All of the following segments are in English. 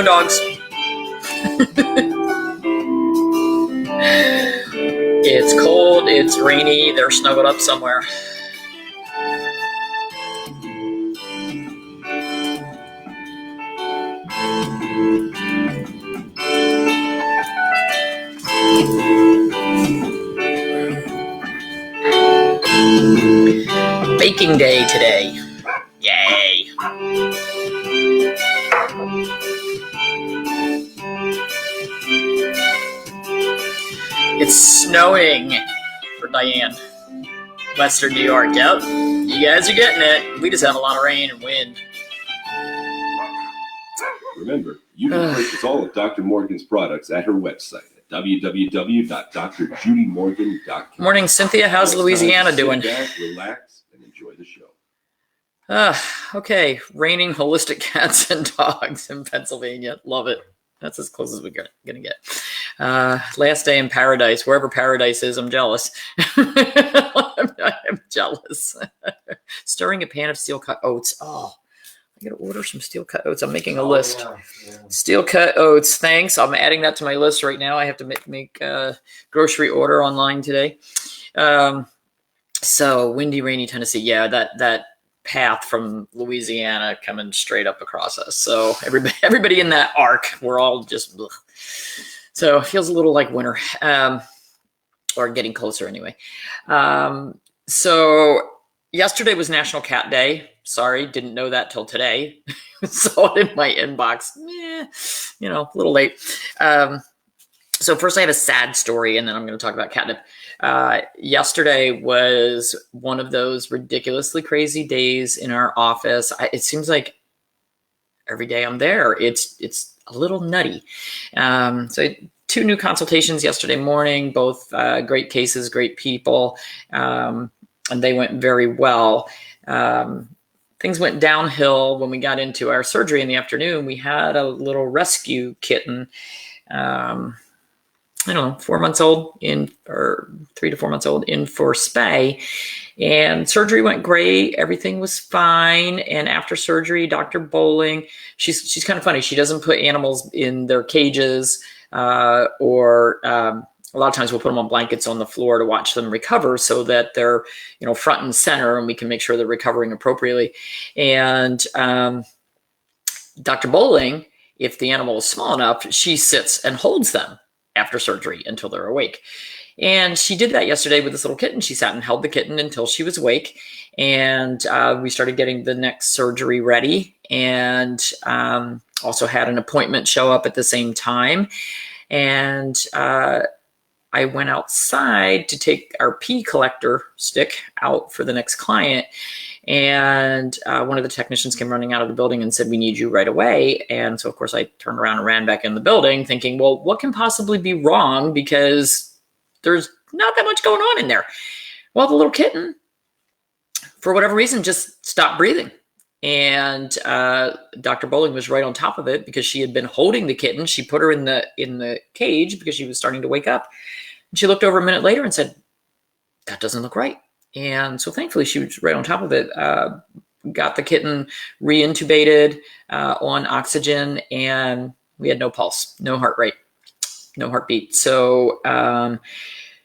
No dogs. It's cold, it's rainy, they're snuggled up somewhere. Baking day today. Yay. It's snowing for Diane. Western New York. Yep. You guys are getting it. We just have a lot of rain and wind. Remember, you can purchase all of Dr. Morgan's products at her website at www.drjudymorgan.com. Morning, Cynthia. How's Louisiana doing? Sit back, relax, and enjoy the show. Okay. Raining holistic cats and dogs in Pennsylvania. Love it. That's as close as we're going to get. Last day in paradise. Wherever paradise is, I'm jealous. I'm jealous. Stirring a pan of steel-cut oats. Oh, I got to order some steel-cut oats. I'm making a list. Yeah. Steel-cut oats. Thanks. I'm adding that to my list right now. I have to make a grocery order online today. So windy, rainy Tennessee. Yeah, that path from Louisiana coming straight up across us. So everybody in that arc, we're all just, ugh. So it feels a little like winter, or getting closer anyway. So yesterday was National Cat Day. Sorry, didn't know that till today. Saw it in my inbox. A little late. So first I have a sad story, and then I'm going to talk about catnip. Yesterday was one of those ridiculously crazy days in our office. It seems like every day I'm there, it's a little nutty. So 2 new consultations yesterday morning, both great cases, great people, and they went very well. Things went downhill when we got into our surgery in the afternoon. We had a little rescue kitten. I don't know, 4 months old or 3 to 4 months old in for spay, and surgery went great. Everything was fine. And after surgery, Dr. Bowling, she's kind of funny. She doesn't put animals in their cages, or a lot of times we'll put them on blankets on the floor to watch them recover so that they're, front and center and we can make sure they're recovering appropriately. And Dr. Bowling, if the animal is small enough, she sits and holds them after surgery until they're awake. And she did that yesterday with this little kitten. She sat and held the kitten until she was awake. And we started getting the next surgery ready, and also had an appointment show up at the same time. And I went outside to take our pee collector stick out for the next client. And one of the technicians came running out of the building and said, "We need you right away." And so, of course, I turned around and ran back in the building thinking, well, what can possibly be wrong? Because there's not that much going on in there. Well, the little kitten, for whatever reason, just stopped breathing. And Dr. Bowling was right on top of it because she had been holding the kitten. She put her in the cage because she was starting to wake up. And she looked over a minute later and said, "That doesn't look right." And so thankfully she was right on top of it, got the kitten re-intubated on oxygen, and we had no pulse, no heart rate, no heartbeat. So,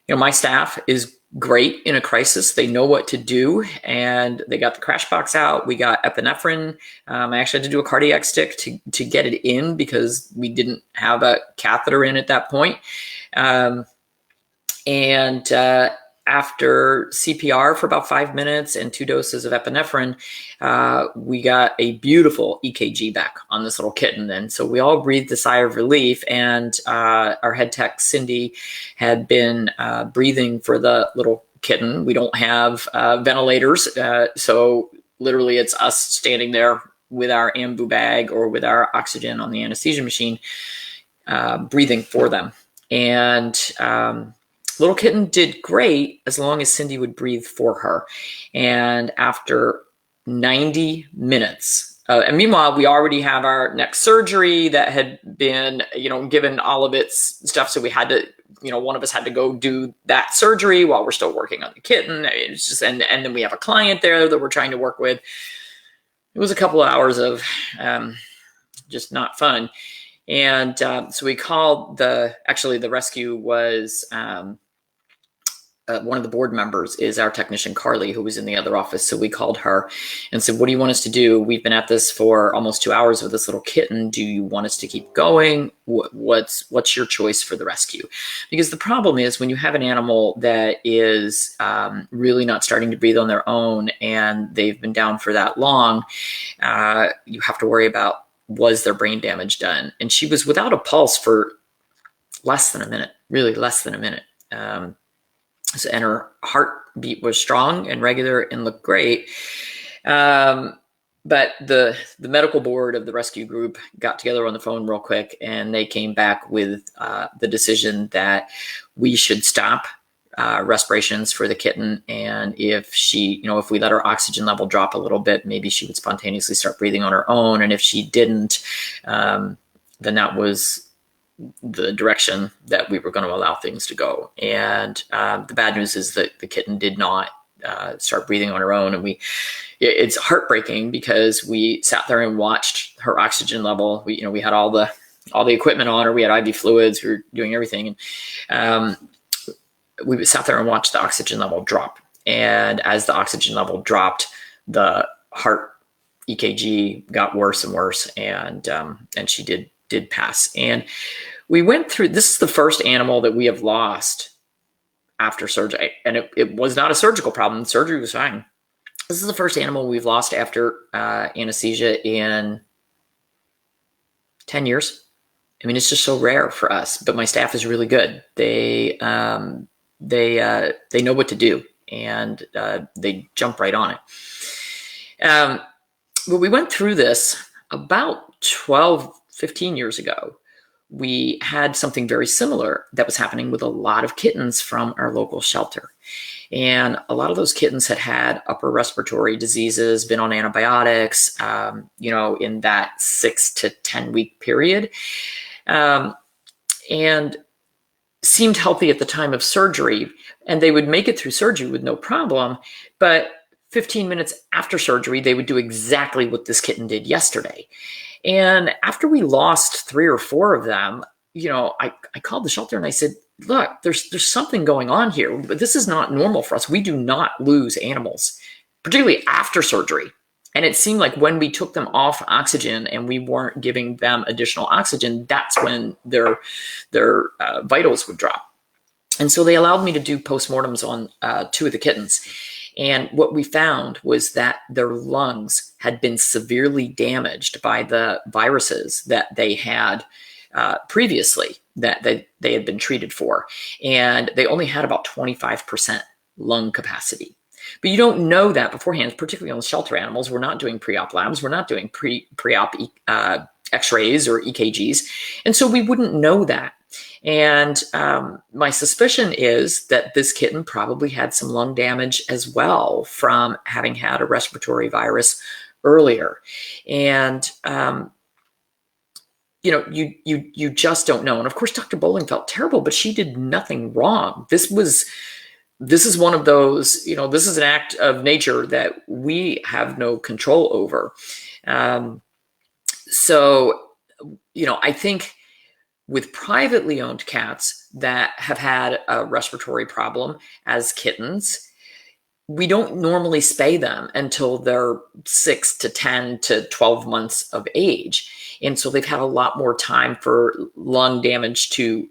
my staff is great in a crisis. They know what to do, and they got the crash box out. We got epinephrine. I actually had to do a cardiac stick to get it in because we didn't have a catheter in at that point. After CPR for about 5 minutes and 2 doses of epinephrine, we got a beautiful EKG back on this little kitten. And so we all breathed a sigh of relief. And our head tech, Cindy, had been breathing for the little kitten. We don't have ventilators. So literally it's us standing there with our ambu bag or with our oxygen on the anesthesia machine, breathing for them. And little kitten did great as long as Cindy would breathe for her. And after 90 minutes, and meanwhile, we already have our next surgery that had been, given all of its stuff. So we had to, one of us had to go do that surgery while we're still working on the kitten. It's just, and then we have a client there that we're trying to work with. It was a couple of hours of just not fun. And so we called actually the rescue was one of the board members is our technician, Carly, who was in the other office. So we called her and said, what do you want us to do? We've been at this for almost 2 hours with this little kitten. Do you want us to keep going? What's your choice for the rescue? Because the problem is when you have an animal that is really not starting to breathe on their own and they've been down for that long, you have to worry about, was their brain damage done? And she was without a pulse for less than a minute, really less than a minute. And her heartbeat was strong and regular and looked great. But the medical board of the rescue group got together on the phone real quick, and they came back with the decision that we should stop respirations for the kitten. And if if we let her oxygen level drop a little bit, maybe she would spontaneously start breathing on her own. And if she didn't, then that was the direction that we were going to allow things to go. And the bad news is that the kitten did not start breathing on her own. And it's heartbreaking because we sat there and watched her oxygen level. We had all the equipment on her. We had IV fluids. We were doing everything. And we sat there and watched the oxygen level drop. And as the oxygen level dropped, the heart EKG got worse and worse. And she did pass. And we went through, this is the first animal that we have lost after surgery. And it was not a surgical problem. The surgery was fine. This is the first animal we've lost after anesthesia in 10 years. I mean, it's just so rare for us, but my staff is really good. They know what to do, and they jump right on it. But we went through this about 15 years ago. We had something very similar that was happening with a lot of kittens from our local shelter. And a lot of those kittens had upper respiratory diseases, been on antibiotics, in that 6 to 10 week period, and seemed healthy at the time of surgery. And they would make it through surgery with no problem. But 15 minutes after surgery, they would do exactly what this kitten did yesterday. And after we lost 3 or 4 of them, I called the shelter and I said, look, there's something going on here, but this is not normal for us. We do not lose animals, particularly after surgery. And it seemed like when we took them off oxygen and we weren't giving them additional oxygen, that's when their vitals would drop. And so they allowed me to do postmortems on 2 of the kittens. And what we found was that their lungs had been severely damaged by the viruses that they had previously that they had been treated for. And they only had about 25% lung capacity. But you don't know that beforehand, particularly on the shelter animals. We're not doing pre-op labs. We're not doing pre-op x-rays or EKGs. And so we wouldn't know that. And my suspicion is that this kitten probably had some lung damage as well from having had a respiratory virus earlier. And, you just don't know. And of course, Dr. Bowling felt terrible, but she did nothing wrong. This is one of those, this is an act of nature that we have no control over. I think with privately owned cats that have had a respiratory problem as kittens, we don't normally spay them until they're 6 to 10 to 12 months of age. And so they've had a lot more time for lung damage to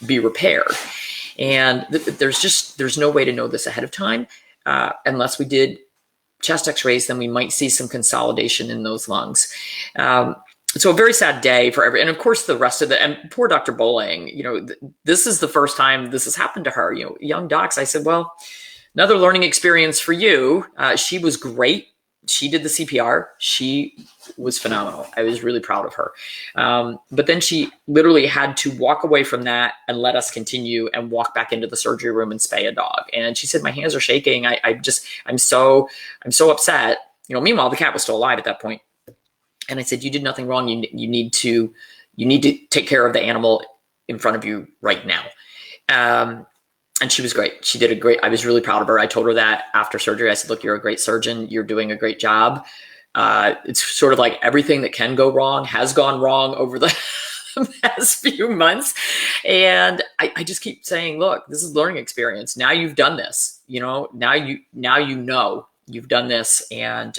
be repaired. And there's no way to know this ahead of time unless we did chest x-rays. Then we might see some consolidation in those lungs. So a very sad day for and of course the rest of and poor Dr. Bowling, this is the first time this has happened to her. Young docs, I said, well, another learning experience for you. She was great. She did the CPR. She was phenomenal. I was really proud of her. But then she literally had to walk away from that and let us continue and walk back into the surgery room and spay a dog. And she said, my hands are shaking. I'm so upset. Meanwhile, the cat was still alive at that point. And I said, you did nothing wrong. You need to take care of the animal in front of you right now. And she was great. She did I was really proud of her. I told her that after surgery. I said, look, you're a great surgeon. You're doing a great job. It's sort of like everything that can go wrong has gone wrong over the past few months. And I just keep saying, look, this is a learning experience. Now you've done this, now you've done this, and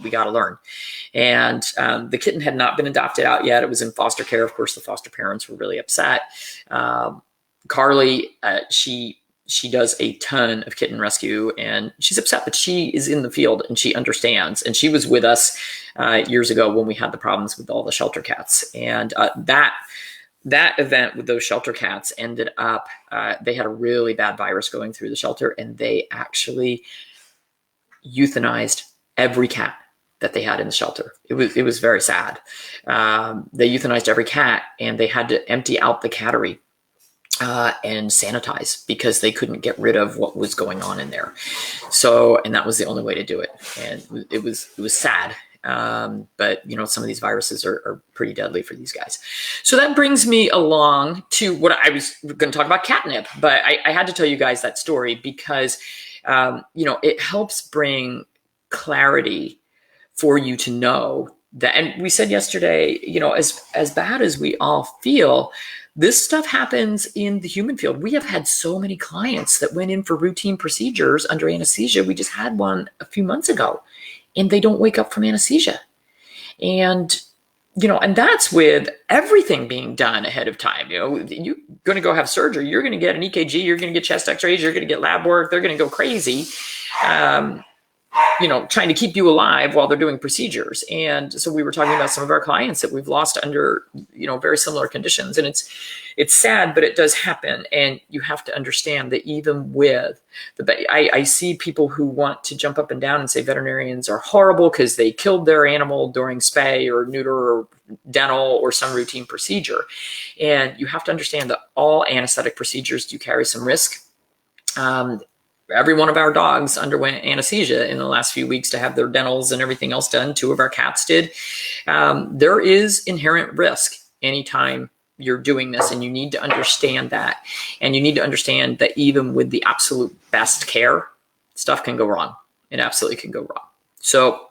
we got to learn. And the kitten had not been adopted out yet. It was in foster care. Of course, the foster parents were really upset. Carly, she does a ton of kitten rescue, and she's upset, but she is in the field and she understands. And she was with us years ago when we had the problems with all the shelter cats. And that event with those shelter cats ended up, they had a really bad virus going through the shelter, and they actually euthanized every cat that they had in the shelter. It was very sad. They euthanized every cat, and they had to empty out the cattery and sanitize because they couldn't get rid of what was going on in there. So, and that was the only way to do it. And it was sad. But some of these viruses are pretty deadly for these guys. So that brings me along to what I was going to talk about, catnip, but I had to tell you guys that story because, it helps bring clarity for you to know that. And we said yesterday, as bad as we all feel, this stuff happens in the human field. We have had so many clients that went in for routine procedures under anesthesia. We just had one a few months ago, and they don't wake up from anesthesia. And, and that's with everything being done ahead of time. You're going to go have surgery. You're going to get an EKG. You're going to get chest x-rays. You're going to get lab work. They're going to go crazy. Trying to keep you alive while they're doing procedures. And so we were talking about some of our clients that we've lost under, very similar conditions. And it's sad, but it does happen. And you have to understand that even with I see people who want to jump up and down and say veterinarians are horrible because they killed their animal during spay or neuter or dental or some routine procedure. And you have to understand that all anesthetic procedures do carry some risk. Every one of our dogs underwent anesthesia in the last few weeks to have their dentals and everything else done. 2 of our cats did. There is inherent risk anytime you're doing this, and you need to understand that. And you need to understand that even with the absolute best care, stuff can go wrong. It absolutely can go wrong. So,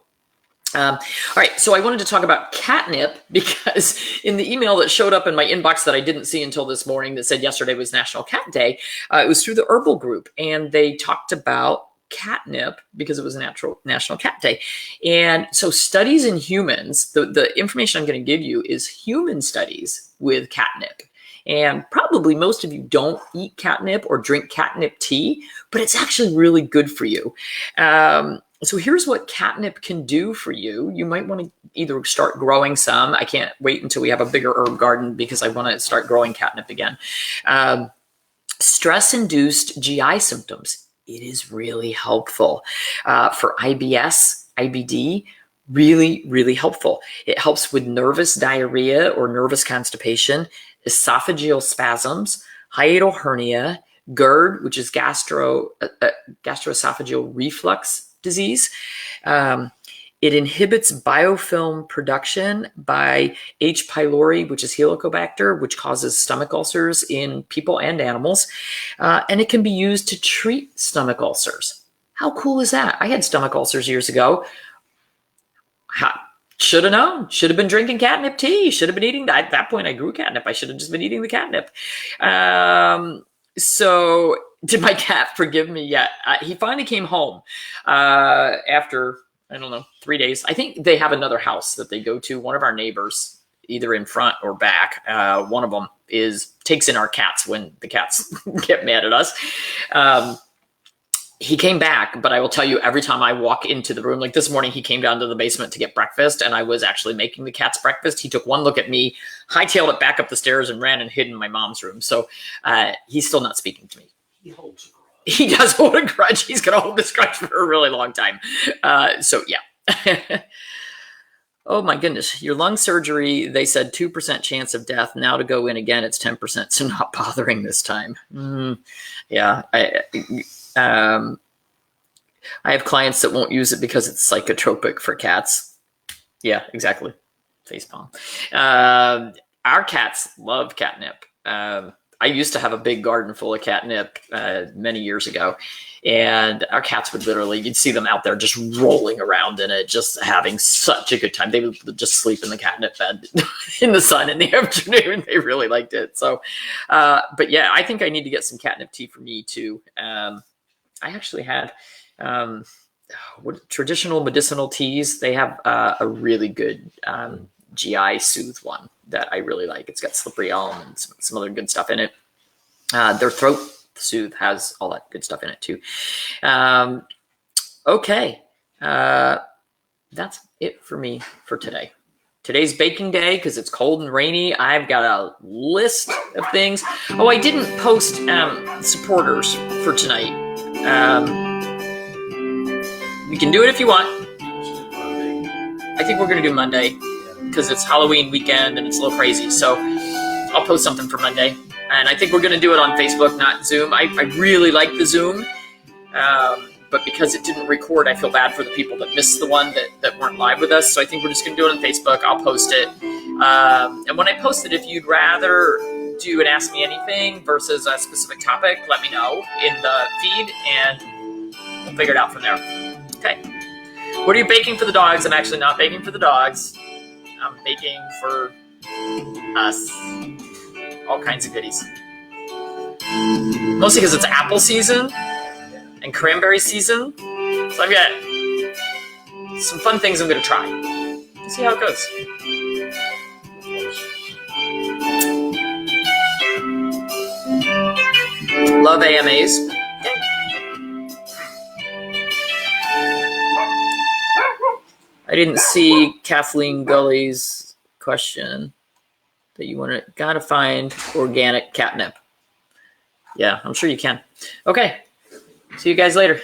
all right, so I wanted to talk about catnip because in the email that showed up in my inbox that I didn't see until this morning that said yesterday was National Cat Day, it was through the Herbal Group, and they talked about catnip because it was a National Cat Day. And so studies in humans, the information I'm going to give you is human studies with catnip. And probably most of you don't eat catnip or drink catnip tea, but it's actually really good for you. So here's what catnip can do for you. You might want to either start growing some. I can't wait until we have a bigger herb garden because I want to start growing catnip again. Stress-induced GI symptoms. It is really helpful. For IBS, IBD, really, really helpful. It helps with nervous diarrhea or nervous constipation, esophageal spasms, hiatal hernia, GERD, which is gastroesophageal reflux disease. It inhibits biofilm production by H. pylori, which is Helicobacter, which causes stomach ulcers in people and animals. And it can be used to treat stomach ulcers. How cool is that? I had stomach ulcers years ago. Should have known. Should have been drinking catnip tea. Should have been eating that. At that point, I grew catnip. I should have just been eating the catnip. So did my cat forgive me yet? He finally came home after, 3 days. I think they have another house that they go to. One of our neighbors, either in front or back, one of them takes in our cats when the cats get mad at us. He came back, but I will tell you, every time I walk into the room, like this morning, he came down to the basement to get breakfast, and I was actually making the cats breakfast. He took one look at me, hightailed it back up the stairs, and ran and hid in my mom's room. So he's still not speaking to me. He holds a grudge. He does hold a grudge. He's going to hold this grudge for a really long time. So yeah. Oh my goodness. Your lung surgery, they said 2% chance of death. Now to go in again, it's 10%. So not bothering this time. Yeah. I have clients that won't use it because it's psychotropic for cats. Yeah, exactly. Facepalm. Our cats love catnip. I used to have a big garden full of catnip many years ago. And our cats would literally, you'd see them out there just rolling around in it, just having such a good time. They would just sleep in the catnip bed in the sun in the afternoon. They really liked it. So, but yeah, I think I need to get some catnip tea for me too. I actually had traditional medicinal teas. They have a really good GI Soothe one that I really like. It's got slippery elm and some other good stuff in it. Their throat Soothe has all that good stuff in it too. Okay. That's it for me for today. Today's baking day because it's cold and rainy. I've got a list of things. Oh, I didn't post supporters for tonight. You can do it if you want. I think we're going to do Monday because it's Halloween weekend and it's a little crazy. So I'll post something for Monday. And I think we're going to do it on Facebook, not Zoom. I really like the Zoom, but because it didn't record, I feel bad for the people that missed the one that weren't live with us. So I think we're just going to do it on Facebook. I'll post it. And when I post it, if you'd rather do an Ask Me Anything versus a specific topic, let me know in the feed, and we'll figure it out from there. Okay. What are you baking for the dogs? I'm actually not baking for the dogs. I'm baking for us. All kinds of goodies. Mostly because it's apple season and cranberry season. So I've got some fun things I'm going to try. Let's see how it goes. Love AMAs. I didn't see Kathleen Gully's question. That you gotta find organic catnip. Yeah, I'm sure you can. Okay, see you guys later.